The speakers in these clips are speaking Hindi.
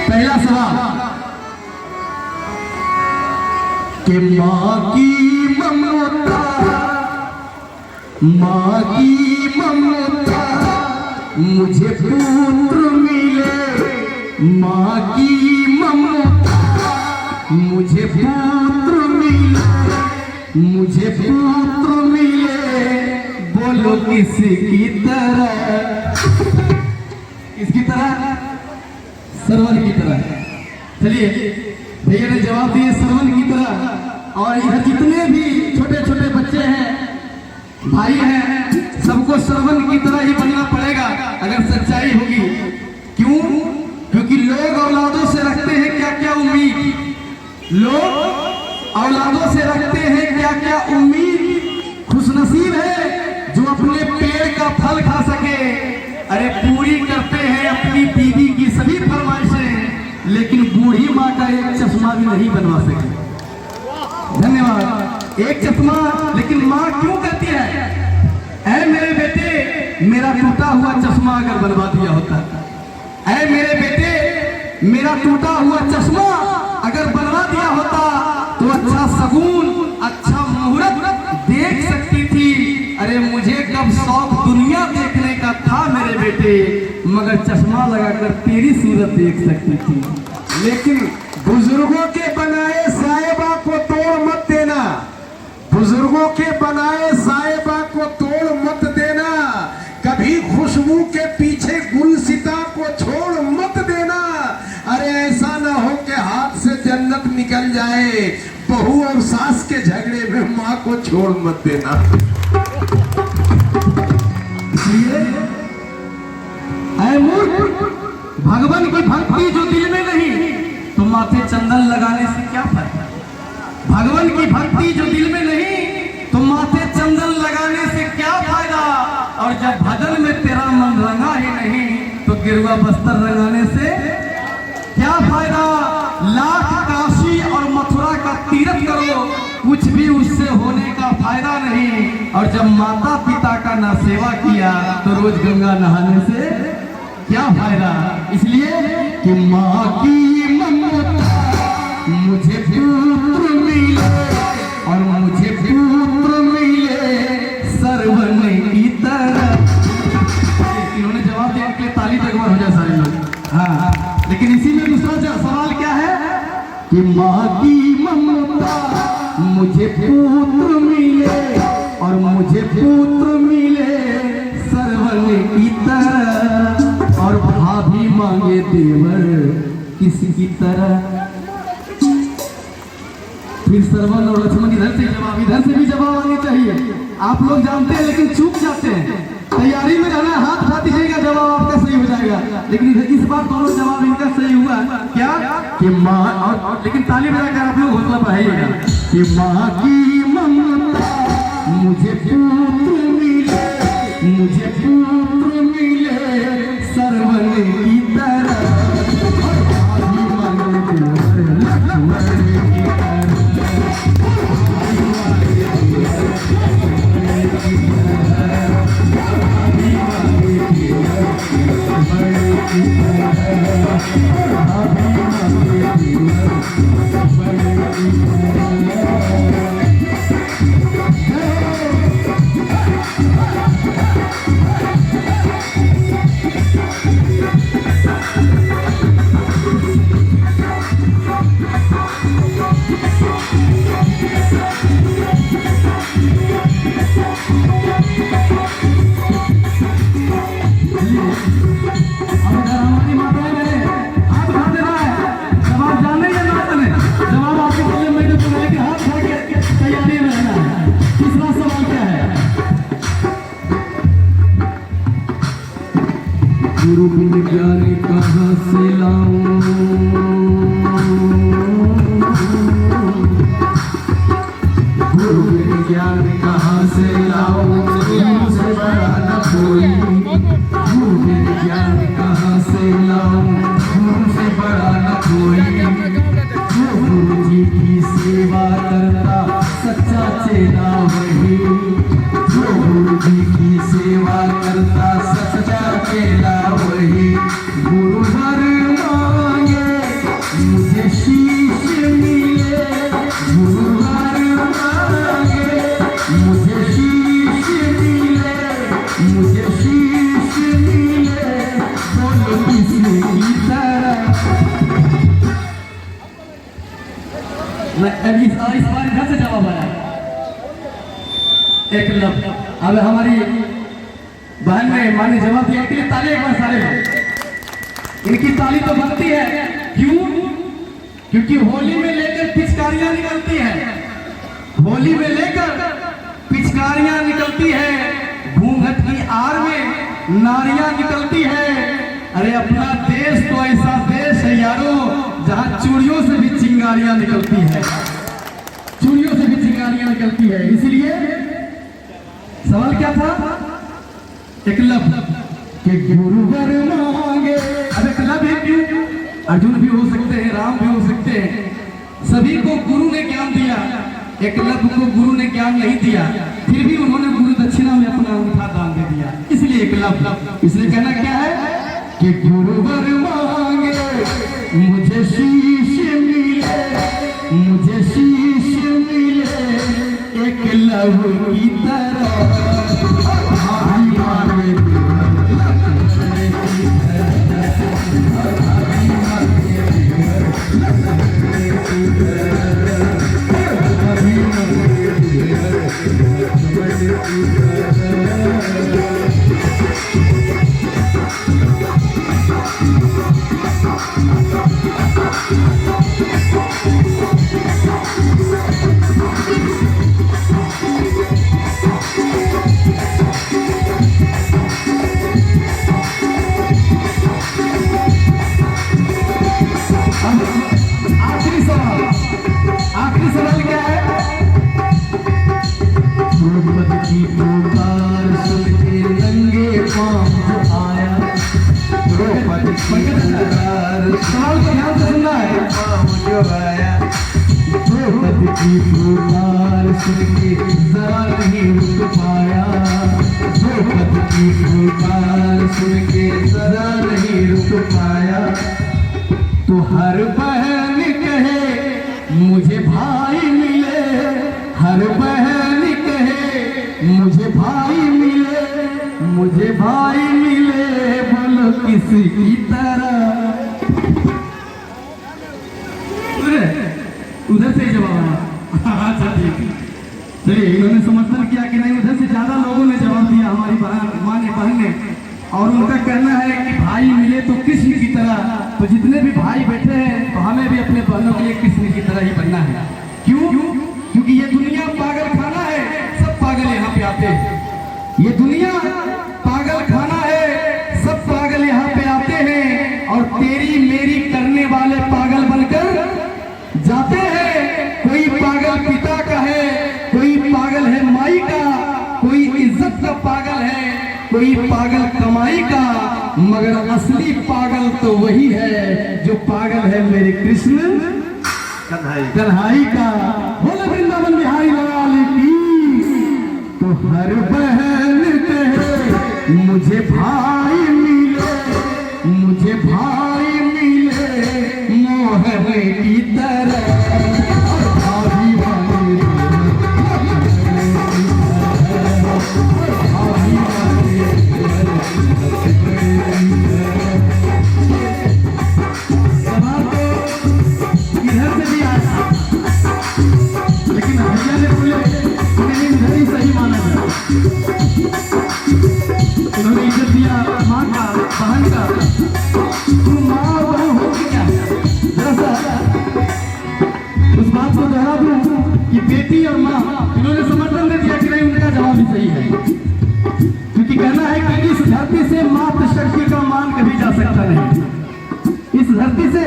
पहला सवाल कि माँ की ममता, माँ की ममता मुझे पुत्र मिले, माँ की ममता मुझे पुत्र मिले, मुझे पुत्र मिले, बोलो किसकी तरह, किसकी तरह? सरवन की तरह। चलिए भैया ने जवाब दिए सरवन की तरह। और इधर जितने भी छोटे छोटे बच्चे हैं, भाई हैं, सबको सरवन की तरह ही बनना पड़ेगा अगर सच्चाई होगी। क्यों? क्योंकि लोग औलादों से रखते हैं क्या क्या उम्मीद, लोग औलादों से रखते हैं क्या क्या उम्मीद। खुशनसीब है जो अपने पेड़ का फल खा सके। अरे पूरी करते हैं अपनी बीवी की सभी फरमाइशें, लेकिन बूढ़ी माँ का एक चश्मा भी नहीं बनवा सके। धन्यवाद। एक चश्मा, लेकिन माँ क्यों कहती है, ऐ मेरे बेटे मेरा टूटा हुआ चश्मा अगर बनवा दिया होता, ऐ मेरे बेटे मेरा टूटा हुआ चश्मा अगर बनवा दिया होता तो अच्छा सगुन, अच्छा मुहूर्त देख सकती थी। अरे मुझे कब शौक दुनिया देखने का था मेरे बेटे, मगर चश्मा लगाकर तेरी सूरत देख सकती थी। लेकिन बुजुर्गों के बनाए साहिबा को तोड़ मत देना, बुजुर्गों के बनाए साहिबा को तोड़ मत देना, कभी खुशबू के पीछे गुलसिता को छोड़ मत देना। अरे ऐसा ना हो कि हाथ से जन्नत निकल जाए, बहू और सास के झगड़े में माँ को छोड़ मत देना। भगवान की भक्ति जो दिल में नहीं तो माथे चंदन लगाने से क्या फायदा। भगवान की भक्ति जो दिल में नहीं तो माथे चंदन लगाने से क्या फायदा। और जब भजन में तेरा मन रंगा ही नहीं तो गिरुआ बस्तर रंगाने से क्या फायदा। लाख काशी और मथुरा का तीर्थ करो, कुछ भी उससे होने का फायदा नहीं। और जब माता पिता का ना सेवा किया तो रोज गंगा नहाने से क्या फायदा। इसलिए कि माँ की ममता मुझे पुत्र मिले और मुझे पुत्र मिले सरवन की तरह। इन्होंने जवाब देने के लिए ताली तक हो जाए सारे लोग। हाँ, लेकिन इसी में दूसरा सवाल क्या है कि माँ की ममता मुझे पुत्र मिले और मुझे पुत्र मिले सरवन की तरह। और भाभी मांगे देवर किसी तरह। फिर सरवन और लक्ष्मण इधर से जवाब, इधर से भी जवाब आने चाहिए। आप लोग जानते हैं लेकिन चूक जाते हैं। तैयारी में रहना, हाथ उठा दीजिएगा, जवाब आपका सही हो जाएगा। लेकिन इस बार दोनों जवाब इनका सही हुआ। क्या कि माँ और लेकिन ताली बजाकर आप लोग हौसला बढ़ाइएगा कि माँ की ममता मुझे पुत्र मिले, मुझे पुत्र मिले सरवन की तरह। गुरु बिन ज्ञान कहाँ से लाऊं, गुरु बिन ज्ञान कहाँ से लाऊं, गुरु से बड़ा न कोई। गुरु बिन ज्ञान कहाँ से लाऊं, गुरु से बड़ा न कोई। जो गुरु जी की सेवा करता सच्चा चेला वही, जो गुरु जी की सेवा करता सच्चा चेला वही। गुरु वर मांगे किसी की तरह। इस बार इधर से जवाब आया एक लफ्ज। अब हमारी बहन ने माने जवाब दिया, के लिए ताली एक बार सारे लोग। इनकी ताली तो बनती है, क्यों? क्योंकि होली में लेकर पिचकारियां निकलती हैं, होली में लेकर पिचकारियां निकलती है, घूंघट की आड़ में नारियां निकलती है। अरे अपना देश तो ऐसा देश है यारो, जहां चूड़ियों से भी चिंगारियां निकलती है, चूड़ियों से भी चिंगारियां निकलती है। इसलिए सवाल क्या था? एक लफ्ज के गुरुवर मांगे। अब एक लफ्ज है, क्यों? अर्जुन भी हो सकते हैं, राम भी हो सकते हैं, सभी को गुरु ने ज्ञान दिया, एक लफ्ज को गुरु ने ज्ञान नहीं दिया, फिर भी उन्होंने गुरु दक्षिणा में अपना अंगूठा दान दे दिया। इसलिए एक लफ्ज। इसलिए कहना क्या है कि गुरुवर मांगे मुझे शीश मिले, मुझे शीश मिले एक लव की तरह। आखिरी सवाल क्या है? द्रौपदी की पुकार सुन के नंगे पांव आया, द्रौपदी की पुकार, सवाल को ध्यान से सुनना है, पांव जो आया, द्रौपदी की पुकार सुन के जरा नहीं रुक पाया, द्रौपदी की पुकार सुन के जरा नहीं रुक पाया। तो हर बहन कहे मुझे भाई मिले, हर बहन कहे मुझे भाई मिले, मुझे भाई मिले बोलो किसी की तरह। उधर से जवाब आया। अच्छा ठीक, चलिए इन्होंने समर्थन किया कि नहीं, उधर से ज्यादा लोगों ने जवाब दिया, हमारी माँ ने, बहन ने। और उनका कहना है कि भाई मिले तो कृष्ण की तरह। तो जितने भी भाई बैठे हैं तो हमें भी अपने बहनों के लिए कृष्ण की तरह ही बनना है। क्यों? क्योंकि ये दुनिया पागल खाना है, सब पागल यहाँ पे आते हैं। ये दुनिया पागल खाना है, सब पागल यहाँ पे आते हैं और तेरी मेरी करने वाले पागल बनकर जाते हैं। कोई पागल पिता का है, कोई पागल है माई का, कोई इज्जत का पागल है, कोई पागल कमाई का, मगर असली पागल तो वही है जो पागल है मेरे कृष्ण कन्हई का। बोले वृंदावन बिहारी लाल की। तो हर बहन कहे मुझे भाई मिले, मुझे भाई मिले मोहन की तरह। उन्होंने इज्जत दिया माँ का, बहन का। तुम माँ और बहन हो कि क्या? जरा सा उस बात को दोहरा दूं कि बेटी और माँ, इन्होंने समर्थन दे दिया कि नहीं, उनका जवाब भी सही है। क्योंकि कहना है कि इस धरती से मातृशक्ति का मान कभी जा सकता नहीं, इस धरती से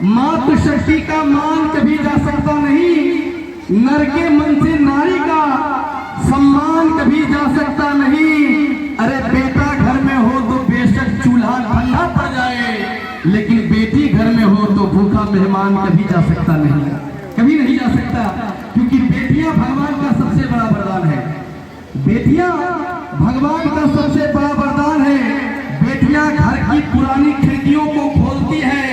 मातृशक्ति का मान कभी जा सकता नहीं, नर के मन से नारी का सम्मान कभी जा सकता नहीं। अरे बेटा घर में हो तो बेशक चूल्हा ठंडा पड़ जाए, लेकिन बेटी घर में हो तो भूखा मेहमान कभी जा सकता नहीं, कभी नहीं जा सकता। क्योंकि बेटियां भगवान का सबसे बड़ा वरदान है, बेटियां भगवान का सबसे बड़ा वरदान है। बेटियां घर की पुरानी खिड़कियों को खोलती है,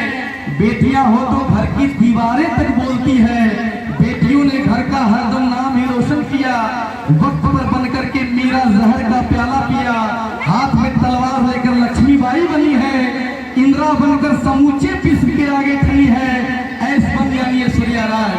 बेटियां हो तो घर की दीवारें तक बोलती है। बेटियों ने घर का हरदम नाम ही रोशन किया, वक्त पर बनकर के मीरा जहर का प्याला पिया, हाथ में तलवार लेकर लक्ष्मीबाई बनी है। छोड़कर समूचे विश्व के आगे खड़ी है ऐश्वर्य यानी ऐश्वर्या राय।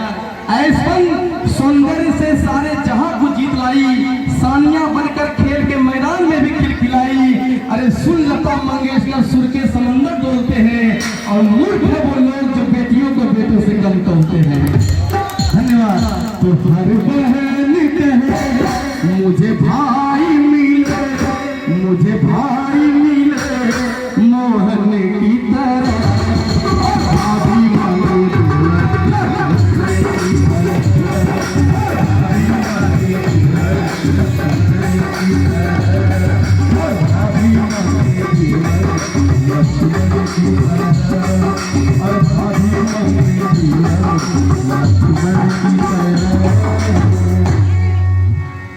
ऐश्वर्य सौंदर्य से सारे जहां को जीत लाई, सानिया बनकर खेल के मैदान में भी खिलखिलाई। अरे सुन लता मंगेशकर सुर के समंदर डोलते हैं, और मूर्ख है वो लोग जो बेटियों को बेटों से कम तोलते हैं। धन्यवाद। तो हर बहन कहे मुझे भाई मिले, मुझे भाई मिले मोहन की तरह, भाभी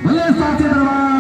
भले साथे दरबार